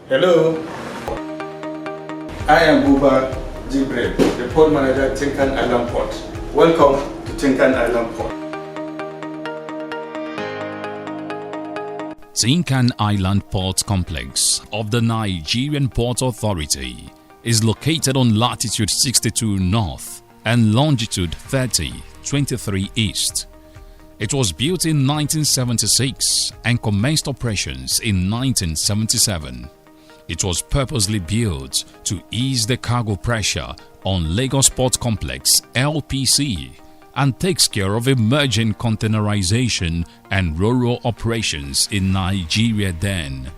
Hello, I am Buba Jibril, the port manager at Tincan Island Port. Welcome to Tincan Island Port. Tincan Island Port Complex of the Nigerian Port Authority is located on latitude 62 north and longitude 23 east. It was built in 1976 and commenced operations in 1977. It was purposely built to ease the cargo pressure on Lagos Port Complex (LPC) and takes care of emerging containerization and ro-ro operations in Nigeria then.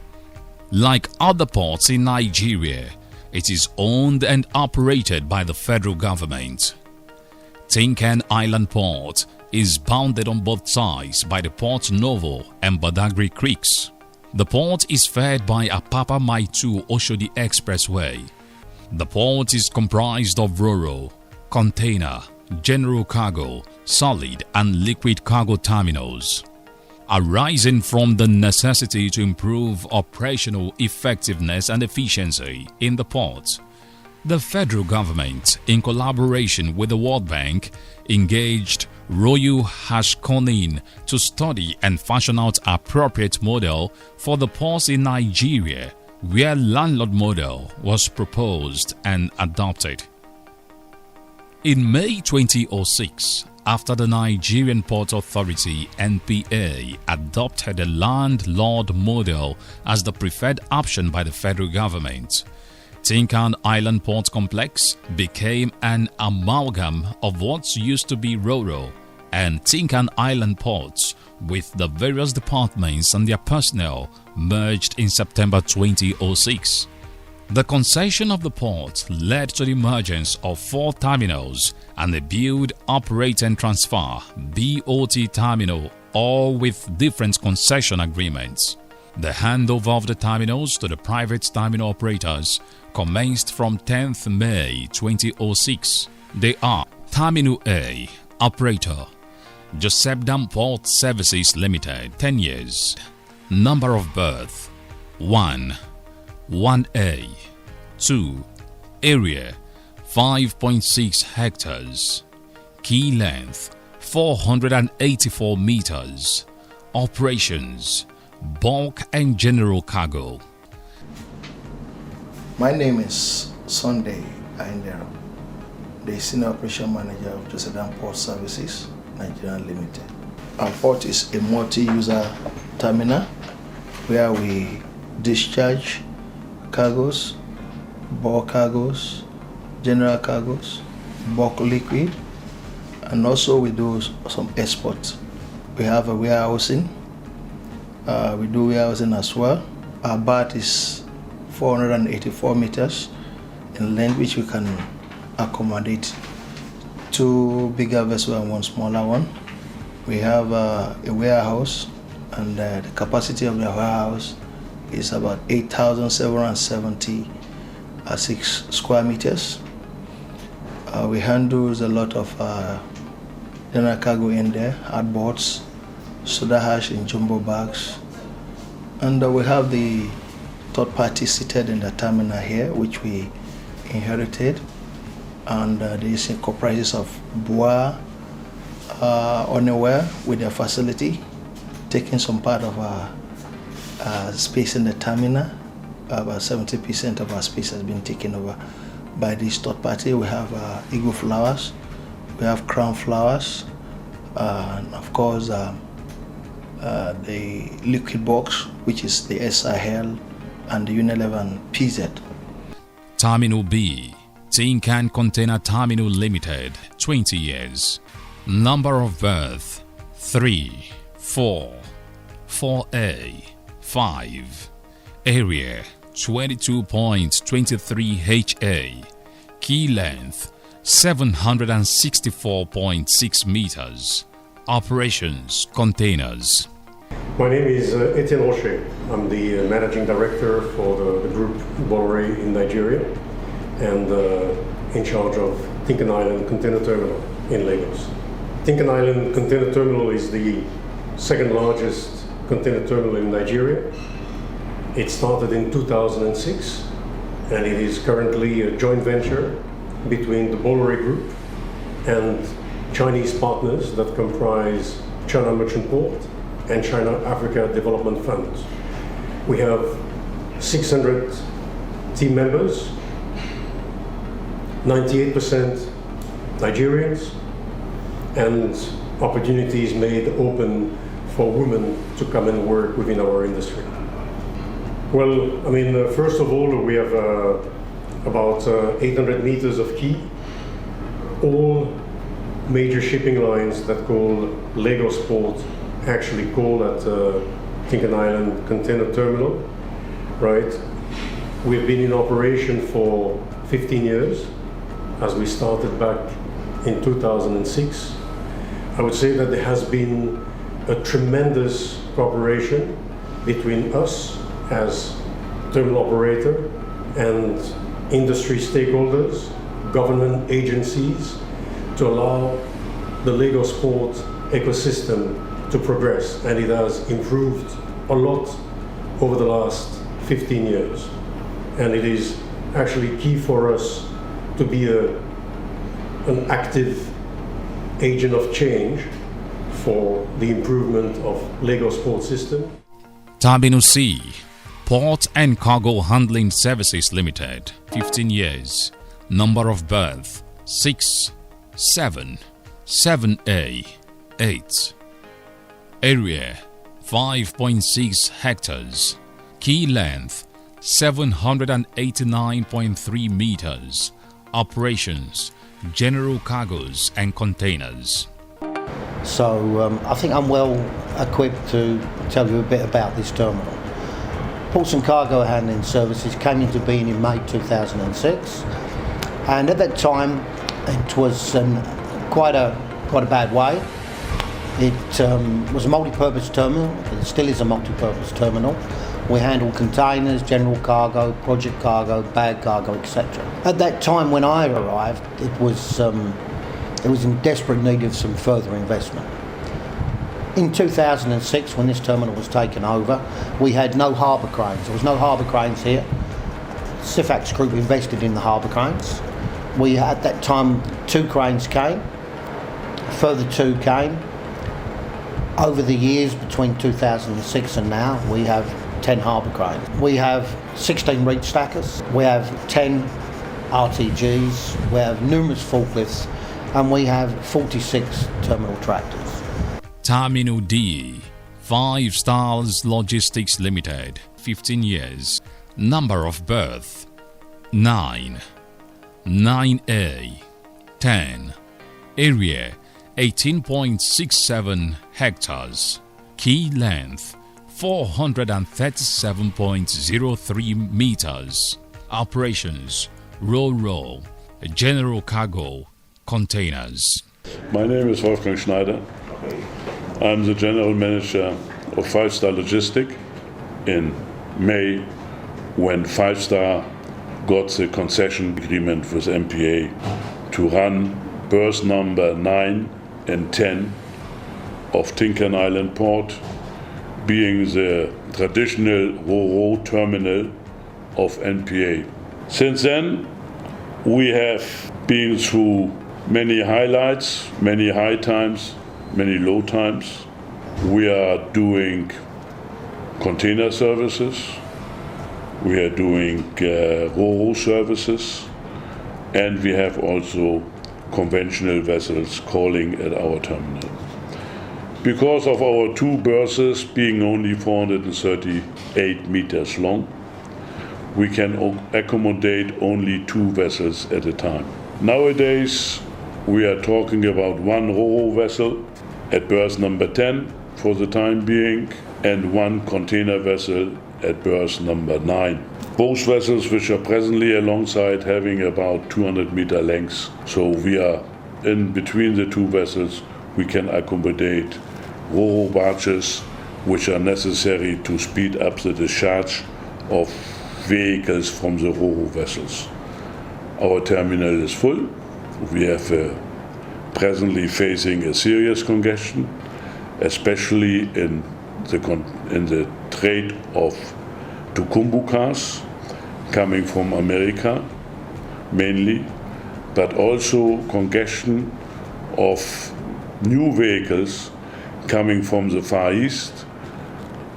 Like other ports in Nigeria, it is owned and operated by the federal government. Tincan Island Port is bounded on both sides by the Port Novo and Badagry creeks. The port is fed by Apapa Maitu Oshodi Expressway. The port is comprised of ro-ro, container, general cargo, solid and liquid cargo terminals. Arising from the necessity to improve operational effectiveness and efficiency in the port, the federal government, in collaboration with the World Bank, engaged Royal Hashkonin to study and fashion out appropriate model for the ports in Nigeria, where landlord model was proposed and adopted. In May 2006, after the Nigerian Port Authority (NPA) adopted a landlord model as the preferred option by the federal government, Tincan Island Port Complex became an amalgam of what used to be ro-ro and Tincan Island Ports, with the various departments and their personnel merged in September 2006. The concession of the port led to the emergence of 4 terminals and a build, operate and transfer (BOT) terminal, all with different concession agreements. The handover of the terminals to the private terminal operators commenced from 10th May 2006. They are Terminal A, Operator, Josephdam Port Services Limited, 10 years. Number of berth, 1. 1A. 2. Area, 5.6 hectares. Key length, 484 meters. Operations, bulk and general cargo. My name is Sunday Aindero, the Senior Operation Manager of Josephdam Port Services, Nigerian Limited. Our port is a multi-user terminal where we discharge cargoes, bulk cargoes, general cargoes, bulk liquid, and also we do some exports. We have a warehousing. We do warehousing as well. Our berth is 484 meters in length, which we can accommodate 2 bigger vessels and 1 smaller one. We have a warehouse, and the capacity of the warehouse is about 8,776 square meters. We handle a lot of general cargo in there, hardboards, soda ash in jumbo bags, and we have the third party seated in the terminal here, which we inherited, and this comprises of Bois, Oneware with their facility, taking some part of our space in the terminal. About 70% of our space has been taken over by this third party. We have Eagle Flowers, we have Crown Flowers, and of course the liquid box, which is the SIL and the Unilever and PZ. Terminal B, Tincan Container Terminal Limited, 20 years. Number of berth, 3, 4, 4A, 5. Area, 22.23 HA. Key length, 764.6 meters. Operations, containers. My name is Etienne Rocher. I'm the Managing Director for the group Bolloré in Nigeria and in charge of Tincan Island Container Terminal in Lagos. Tincan Island Container Terminal is the second largest container terminal in Nigeria. It started in 2006 and it is currently a joint venture between the Bolloré Group and Chinese partners that comprise China Merchant Port and China Africa Development Fund. We have 600 team members, 98% Nigerians, and opportunities made open for women to come and work within our industry. Well, I mean, first of all, we have about 800 meters of quay. All major shipping lines that call Lagos Port actually call at Tincan Island Container Terminal, right? We've been in operation for 15 years, as we started back in 2006. I would say that there has been a tremendous cooperation between us as terminal operator and industry stakeholders, government agencies, to allow the Lagos Port ecosystem to progress, and it has improved a lot over the last 15 years. And it is actually key for us to be an active agent of change for the improvement of Lagos Port system. Terminal C, Port and Cargo Handling Services Limited, 15 years. Number of berth, 6, 7, 7A, 8. Area, 5.6 hectares. Key length, 789.3 meters. Operations, general cargoes and containers. So I think I'm well equipped to tell you a bit about this terminal. Ports and Cargo Handling Services came into being in May 2006, and at that time it was quite a bad way. It was a multi-purpose terminal. It still is a multi-purpose terminal. We handle containers, general cargo, project cargo, bag cargo, etc. At that time when I arrived, it was in desperate need of some further investment. In 2006, when this terminal was taken over, we had no harbour cranes. There was no harbour cranes here. Sifax Group invested in the harbour cranes. We, at that time, 2 cranes came. A further 2 came. Over the years, between 2006 and now, we have 10 harbour cranes. We have 16 reach stackers. We have 10 RTGs. We have numerous forklifts. And we have 46 terminal tractors. Terminal D, 5 Stars Logistics Limited, 15 years. Number of berth, 9. 9A, 10. Area, 18.67 hectares. Key length, 437.03 meters. Operations, roll, general cargo, containers. My name is Wolfgang Schneider. I'm the general manager of 5 Star Logistic. In May, when 5 Star got the concession agreement with MPA to run berth number 9 and 10 of Tincan Island Port, being the traditional Ro-Ro terminal of NPA. Since then, we have been through many highlights, many high times, many low times. We are doing container services. We are doing Ro-Ro services. And we have also conventional vessels calling at our terminal. Because of our 2 berths being only 438 meters long, we can accommodate only 2 vessels at a time. Nowadays, we are talking about 1 Ro-Ro vessel at berth number 10 for the time being, and 1 container vessel at berth number 9. Both vessels which are presently alongside having about 200 meter lengths. So we are in between the 2 vessels, we can accommodate Ro-Ro barges which are necessary to speed up the discharge of vehicles from the Ro-Ro vessels. Our terminal is full. We have presently facing a serious congestion, especially in the trade of to Kumbu cars coming from America mainly, but also congestion of new vehicles coming from the Far East,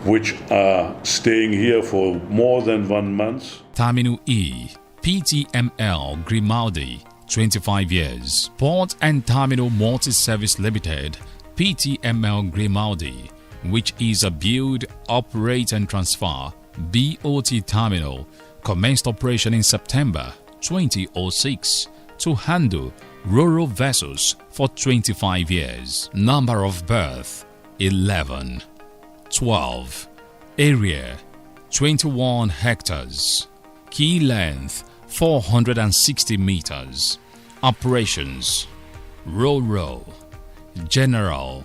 which are staying here for more than 1 month. Terminal E, PTML Grimaldi, 25 years. Port and Terminal Multi-Service Limited, PTML Grimaldi, which is a build, operate and transfer BOT terminal, commenced operation in September 2006 to handle rural vessels for 25 years. Number of berth 11. 12. Area 21 hectares. Key length 460 meters. Operations Ro-Ro, General,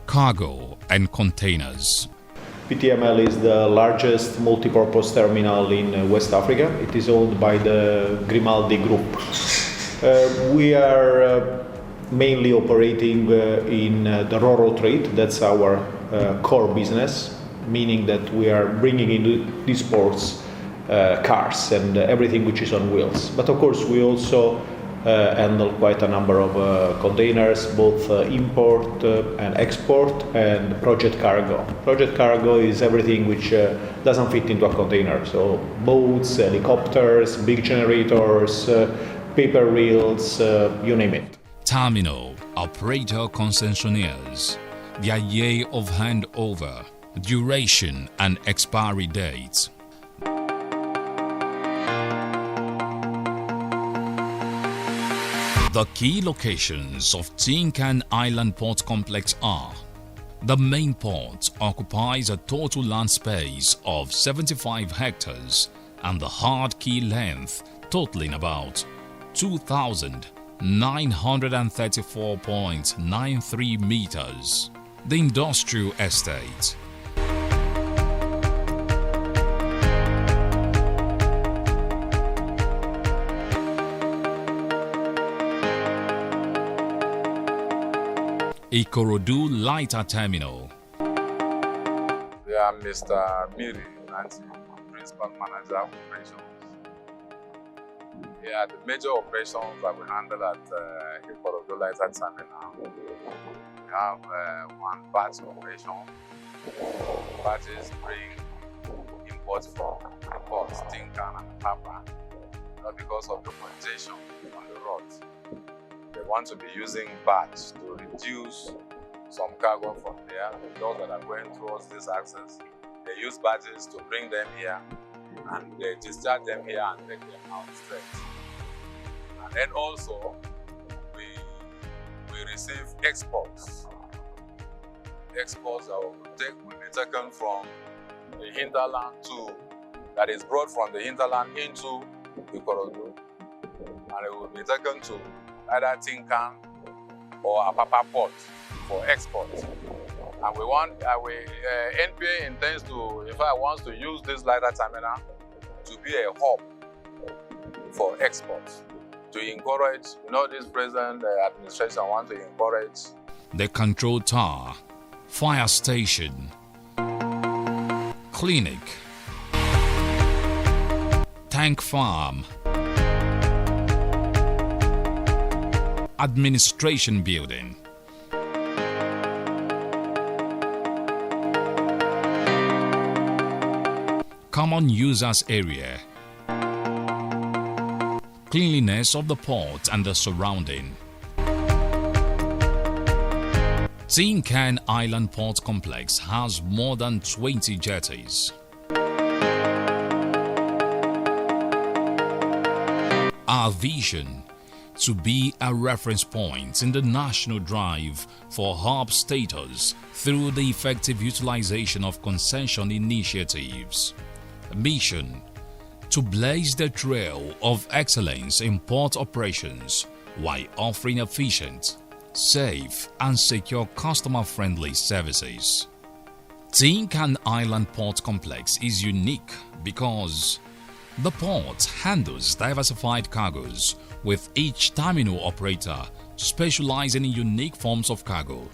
Cargo and Containers. PTML is the largest multipurpose terminal in West Africa. It is owned by the Grimaldi Group. We are mainly operating in the Ro-Ro trade. That's our core business, meaning that we are bringing into these ports cars and everything which is on wheels. But of course, we also handle quite a number of containers, both import and export, and project cargo. Project cargo is everything which doesn't fit into a container, so boats, helicopters, big generators, paper reels, you name it. Terminal Operator Concessionaires, their year of handover, duration and expiry date. The key locations of Tincan Island Port Complex are: the main port occupies a total land space of 75 hectares and the hard key length totaling about 2,934.93 meters. The industrial estate. Ikorodu Lighter Terminal. We are Mr. Miri, Principal Manager of Operations. Yeah, the major operations that we handle at Ikorodu Lighter Terminal. We have one batch operation. Batches bring imports from imports, Tincan and Apapa, not because of the congestion on the roads. They want to be using batch to reduce some cargo from there. Those that are going towards this access, they use batches to bring them here and they discharge them here and take them out straight. And then also, we receive exports. Exports that will be taken from the hinterland that is brought from the hinterland into Ikorodu, and it will be taken to either Tincan or Apapa port for export. And we want, NPA intends to, in fact, wants to use this lighter terminal to be a hub for exports, to encourage, this present administration wants to encourage. The control tower, fire station, clinic, tank farm, administration building. Common users area. Cleanliness of the port and the surrounding. Tincan Island Port Complex has more than 20 jetties. Our vision: to be a reference point in the national drive for hub status through the effective utilization of concession initiatives. Mission: to blaze the trail of excellence in port operations while offering efficient, safe and secure customer-friendly services. Tincan Island Port Complex is unique because the port handles diversified cargoes, with each terminal operator specializing in unique forms of cargo: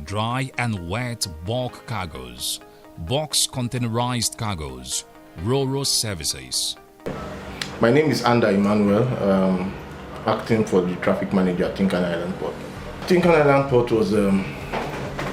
dry and wet bulk cargoes, box containerized cargoes, Ro-Ro services. My name is Anda Emmanuel, acting for the traffic manager at Tincan Island Port. Tincan Island Port was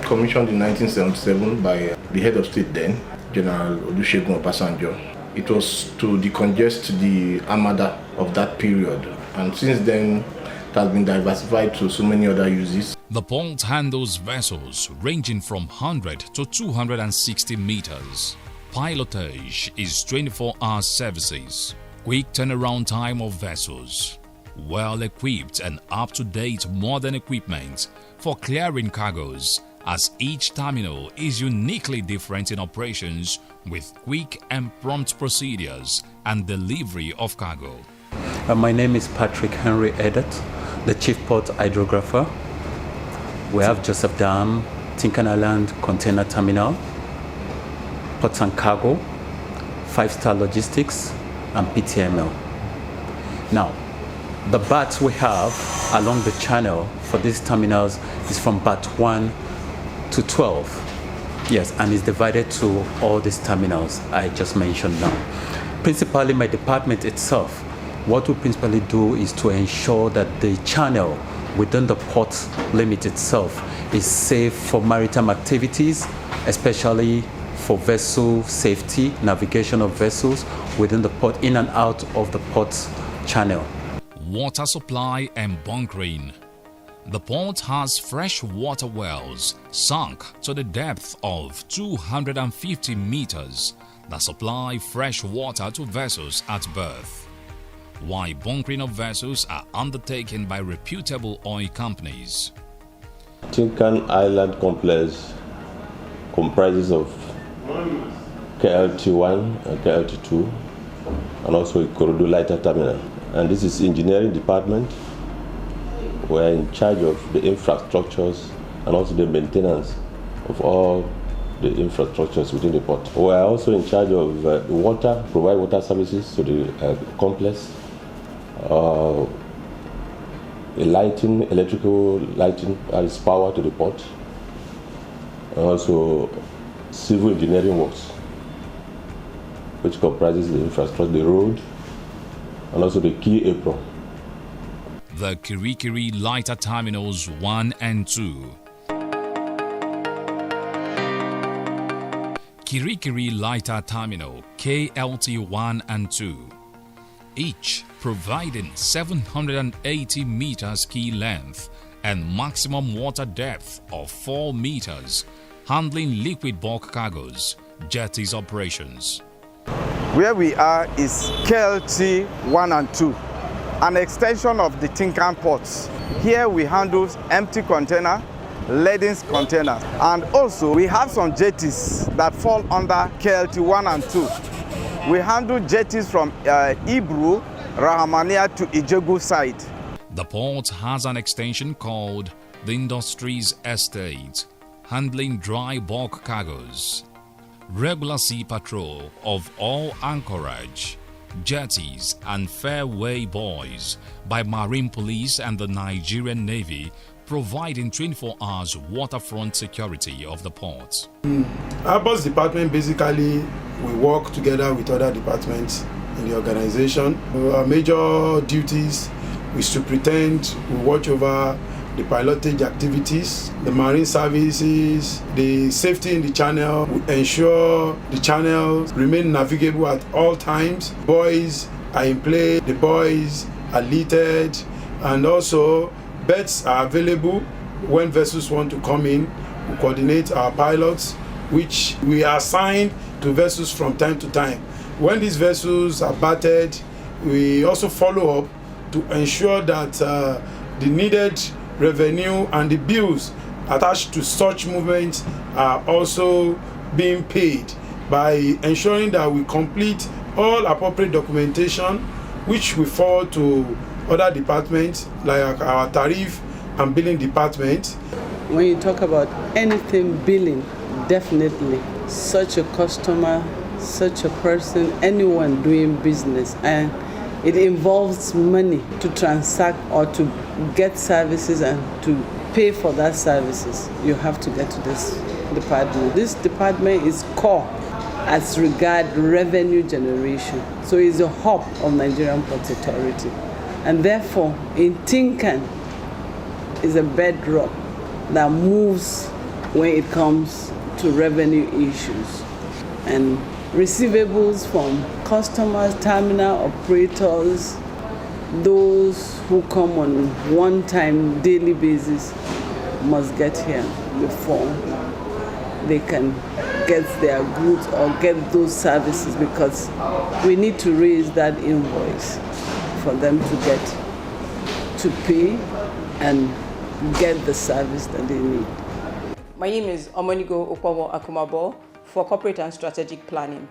commissioned in 1977 by the head of state then, General Olusegun Obasanjo. It was to decongest the armada of that period, and since then it has been diversified to so many other uses. The port handles vessels ranging from 100 to 260 meters. Pilotage is 24-hour services. Quick turnaround time of vessels. Well-equipped and up-to-date modern equipment for clearing cargoes, as each terminal is uniquely different in operations with quick and prompt procedures and delivery of cargo. My name is Patrick Henry Edet, the Chief Port Hydrographer. We have Joseph Dam, Tincan Island Container Terminal, Ports and Cargo, 5-Star Logistics, and PTML. Now, the berths we have along the channel for these terminals is from berth 1 to 12. Yes, and it's divided to all these terminals I just mentioned now. Principally, my department itself, what we principally do is to ensure that the channel within the port limit itself is safe for maritime activities, especially for vessel safety, navigation of vessels within the port, in and out of the port channel. Water supply and bunkering. The port has fresh water wells sunk to the depth of 250 meters that supply fresh water to vessels at berth, while bunkering of vessels are undertaken by reputable oil companies. Tincan Island Complex comprises of KLT1 and KLT2 and also Ikorodu Lighter Terminal. And this is engineering department. We're in charge of the infrastructures and also the maintenance of all the infrastructures within the port. We're also in charge of water, provide water services to the complex, lighting, electrical lighting adds power to the port, and also civil engineering works, which comprises the infrastructure, the road, and also the key apron. The Kirikiri Lighter Terminals 1 and 2. Kirikiri Lighter Terminal KLT 1 and 2, each providing 780 meters key length and maximum water depth of 4 meters, handling liquid bulk cargoes, jetties operations. Where we are is KLT 1 and 2, an extension of the Tincan ports. Here we handle empty container, laden containers, and also we have some jetties that fall under KLT 1 and 2. We handle jetties from Ibru, Rahamania to Ijegu side. The port has an extension called the Industries Estate, handling dry bulk cargoes. Regular sea patrol of all anchorage, jetties and fairway buoys by Marine Police and the Nigerian Navy, providing 24 hours waterfront security of the port. Our bus department, basically, we work together with other departments in the organization. Our major duties is to pretend we watch over the pilotage activities, the marine services, the safety in the channel. We ensure the channels remain navigable at all times. Buoys are in play, the buoys are littered, and also berths are available when vessels want to come in. We coordinate our pilots, which we assign to vessels from time to time. When these vessels are battered, we also follow up to ensure that the needed revenue and the bills attached to such movements are also being paid by ensuring that we complete all appropriate documentation, which we forward to other departments like our tariff and billing department. When you talk about anything billing, definitely such a customer, such a person, anyone doing business, and it involves money to transact or to get services and to pay for that services. You have to get to this department. This department is core as regard revenue generation. So it's a hub of Nigerian Ports Authority. And therefore, in Tincan is a bedrock that moves when it comes to revenue issues. And receivables from customers, terminal operators, those who come on one-time daily basis must get here before they can get their goods or get those services, because we need to raise that invoice for them to get to pay and get the service that they need. My name is Omonigo Okwawo Akumabo for Corporate and Strategic Planning.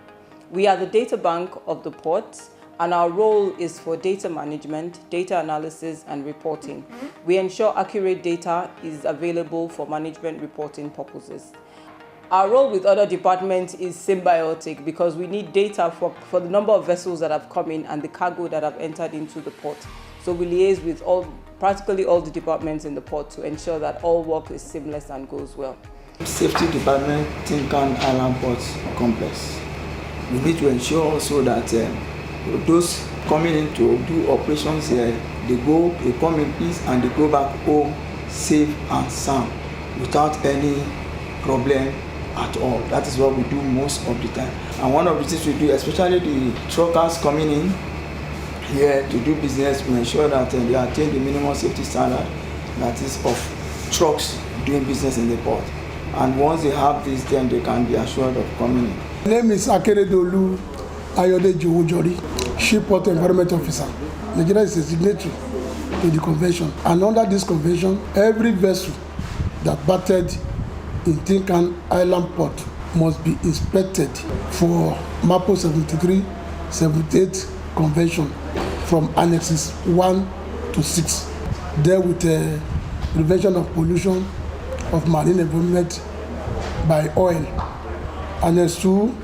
We are the data bank of the port, and our role is for data management, data analysis, and reporting. We ensure accurate data is available for management reporting purposes. Our role with other departments is symbiotic because we need data for the number of vessels that have come in and the cargo that have entered into the port. So we liaise with practically all the departments in the port to ensure that all work is seamless and goes well. Safety Department, Tincan Island Ports Complex. We need to ensure also that those coming in to do operations here, they come in peace and they go back home safe and sound without any problem at all. That is what we do most of the time. And one of the things we do, especially the truckers coming in here to do business, we ensure that they attain the minimum safety standard that is of trucks doing business in the port. And once they have this, then they can be assured of coming in. My name is Akeredolu Ayodeji Ojori, Ship Port Environment Officer. Nigeria is a signatory to the convention. And under this convention, every vessel that battered in Tincan Island Port must be inspected for MAPO 73, 78 convention from annexes 1 to 6. There with the prevention of pollution of marine environment by oil. Annex 2,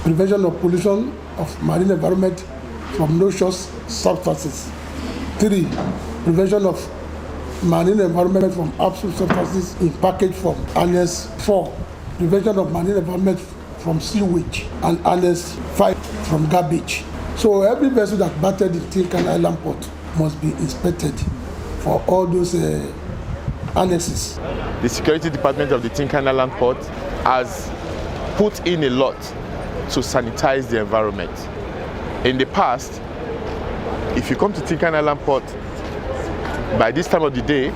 prevention of pollution of marine environment from noxious substances. 3, prevention of marine environment from absolute substances in package form. Annex 4, prevention of marine environment from sewage. And Annex 5, from garbage. So every vessel that battered in Tincan Island Port must be inspected for all those annexes. The security department of the Tincan Island Port has put in a lot to sanitize the environment. In the past, if you come to Tincan Island Port, by this time of the day,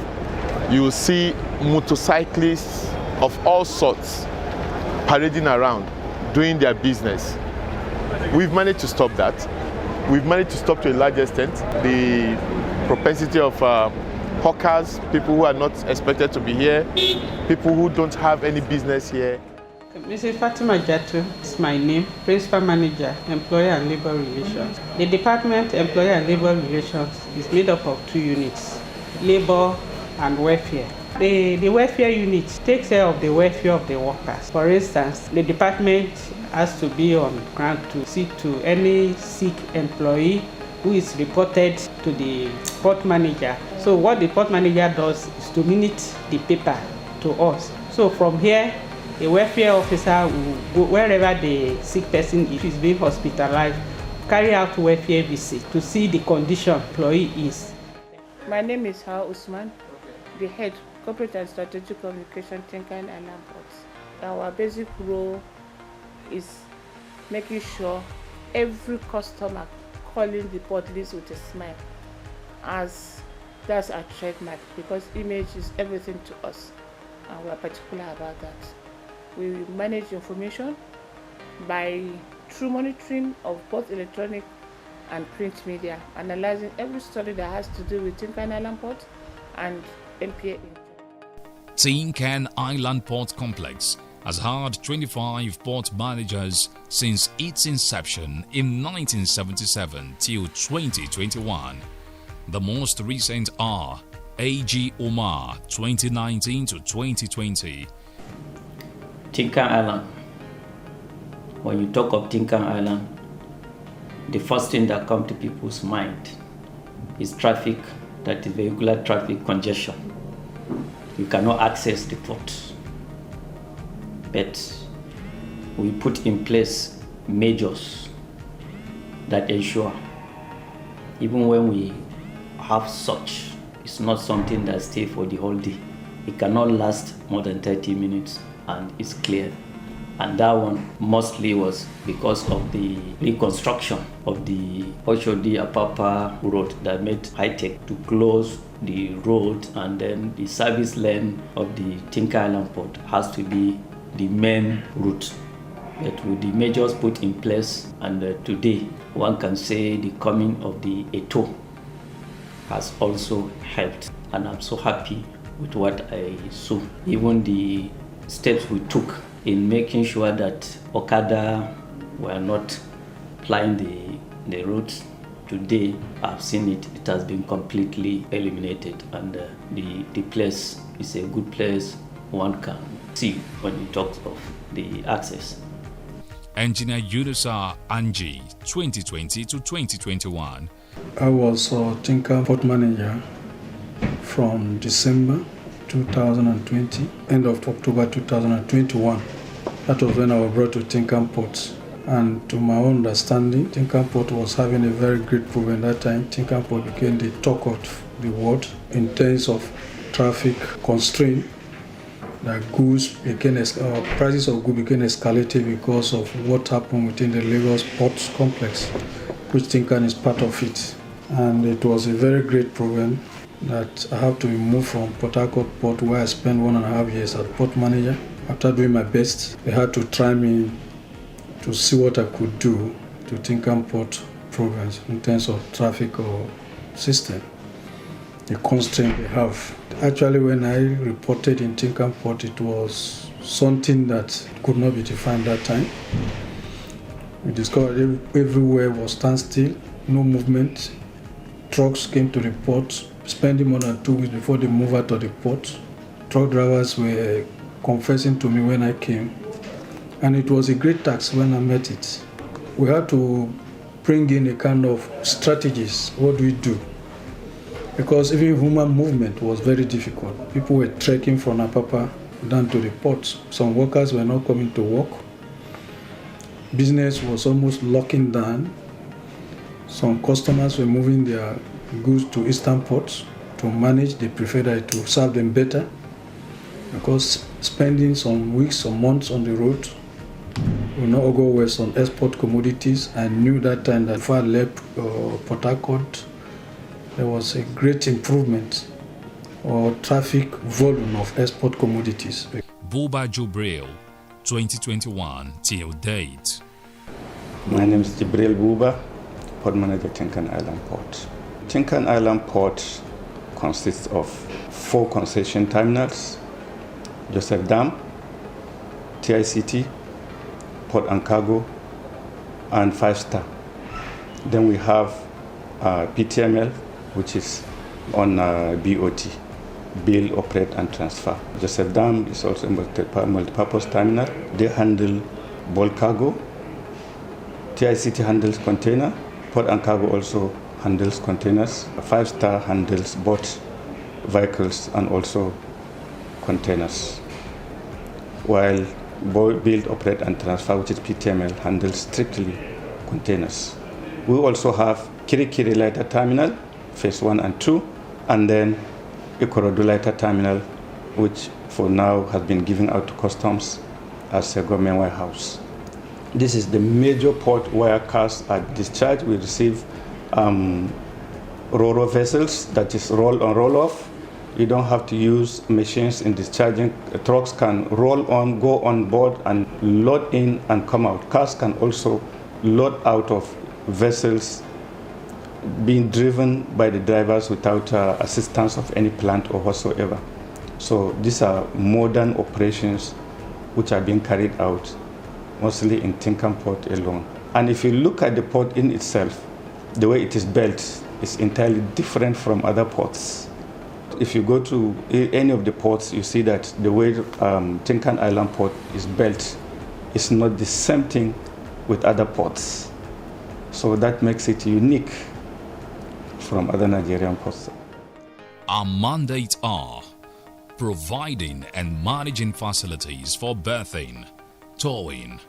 you will see motorcyclists of all sorts parading around, doing their business. We've managed to stop that. We've managed to stop to a large extent the propensity of hawkers, people who are not expected to be here, people who don't have any business here. Mrs. Fatima Jatu is my name, Principal Manager, Employer and Labor Relations. The Department Employer and Labor Relations is made up of 2 units, Labor and Welfare. The welfare unit takes care of the welfare of the workers. For instance, the department has to be on ground to see to any sick employee who is reported to the port manager. So what the port manager does is to minute the paper to us. So from here, the welfare officer will go wherever the sick person is being hospitalized, carry out welfare visit to see the condition employee is. My name is Hawa Usman, the head Corporate and Strategic Communication Tincan Island Ports. Our basic role is making sure every customer calling the port leaves with a smile, as that's our trademark, because image is everything to us and we are particular about that. We manage information through monitoring of both electronic and print media, analyzing every story that has to do with Tincan Island Port and MPA. Tincan Island Port Complex has had 25 port managers since its inception in 1977 till 2021. The most recent are A.G. Omar 2019 to 2020. Tincan Island. When you talk of Tincan Island, the first thing that comes to people's mind is traffic, that is vehicular traffic congestion. You cannot access the port. But we put in place measures that ensure even when we have such, it's not something that stays for the whole day. It cannot last more than 30 minutes and it's clear. And that one mostly was because of the reconstruction of the Oshodi Apapa road that made high-tech to close the road, and then the service lane of the Tincan Island port has to be the main route. But with the measures put in place, and today one can say the coming of the Eto has also helped, and I'm so happy with what I saw. Even the steps we took in making sure that Okada were not plying the routes. Today, I've seen it. It has been completely eliminated, and the place is a good place one can see when we talk of the access. Engineer Yunusa Anji, 2020 to 2021. I was Tincan port manager from December 2020, end of October 2021. That was when I was brought to Tincan Port. And to my own understanding, Tincan Port was having a very great problem that time. Tincan Port became the talk of the world in terms of traffic constraint. That prices of goods became escalated because of what happened within the Lagos Port complex, which Tincan is part of it. And it was a very great problem that I have to be moved from Port Harcourt Port, where I spent 1.5 years as port manager. After doing my best, they had to try me to see what I could do to Tincan Port programs in terms of traffic or system, the constraint they have. Actually, when I reported in Tincan Port, it was something that could not be defined that time. We discovered everywhere was standstill, no movement. Trucks came to the port, spending more than 2 weeks before they move out of the port. Truck drivers were confessing to me when I came, and it was a great task when I met it. We had to bring in a kind of strategies. What do we do? Because even human movement was very difficult. People were trekking from Apapa down to the port. Some workers were not coming to work. Business was almost locking down. Some customers were moving their goods to eastern ports to manage. They preferred to serve them better, because spending some weeks or months on the road will not go west on export commodities. I knew that time that before I left Port Harcourt, there was a great improvement or traffic volume of export commodities. Buba Jubril, 2021 till date. My name is Jibril Buba, Port Manager, Tincan Island Port. Tincan Island Port consists of 4 concession terminals: Joseph Dam, TICT, Port and Cargo, and 5 Star. Then we have PTML, which is on BOT, Build, Operate and Transfer. Joseph Dam is also a multi-purpose terminal. They handle bulk cargo. TICT handles container. Port and Cargo also handles containers. 5 Star handles both vehicles and also containers, while Build, Operate and Transfer, which is PTML, handles strictly containers. We also have Kirikiri Lighter Terminal, Phase 1 and 2, and then Ikorodu Lighter Terminal, which for now has been given out to customs as a government warehouse. This is the major port where cars are discharged. We receive Ro-Ro vessels, that is roll on, roll off. You don't have to use machines in discharging. Trucks can roll on, go on board and load in and come out. Cars can also load out of vessels being driven by the drivers without assistance of any plant or whatsoever. So these are modern operations which are being carried out mostly in Tincan Port alone. And if you look at the port in itself, the way it is built is entirely different from other ports. If you go to any of the ports, you see that the way Tincan Island Port is built is not the same thing with other ports. So that makes it unique from other Nigerian ports. Our mandates are providing and managing facilities for berthing, towing,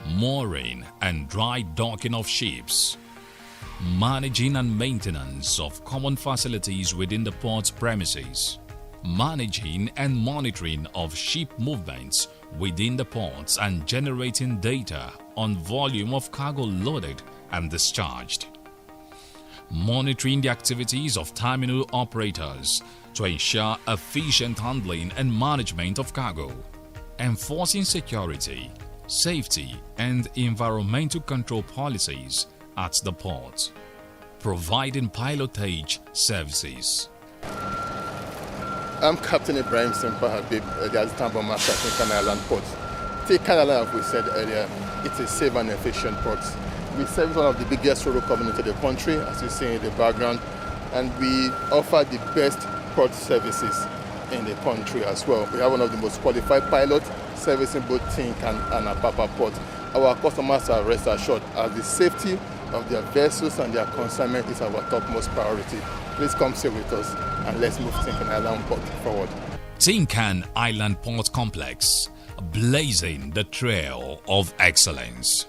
mooring and dry docking of ships, managing and maintenance of common facilities within the port's premises, managing and monitoring of ship movements within the ports and generating data on volume of cargo loaded and discharged, monitoring the activities of terminal operators to ensure efficient handling and management of cargo, enforcing security, safety and environmental control policies at the port, providing pilotage services. I'm Captain Ibrahim Simpa Habib, the Assistant Master at Tincan Island Port. Tincan Island, as we said earlier, it's a safe and efficient port. We serve one of the biggest rural communities in the country, as you see in the background, and we offer the best port services in the country as well. We have one of the most qualified pilots servicing both Tincan and Apapa port. Our customers are rest assured as the safety of their vessels and their consignment is our topmost priority. Please come stay with us and let's move Tincan Island Port forward. Tincan Island Port Complex, blazing the trail of excellence.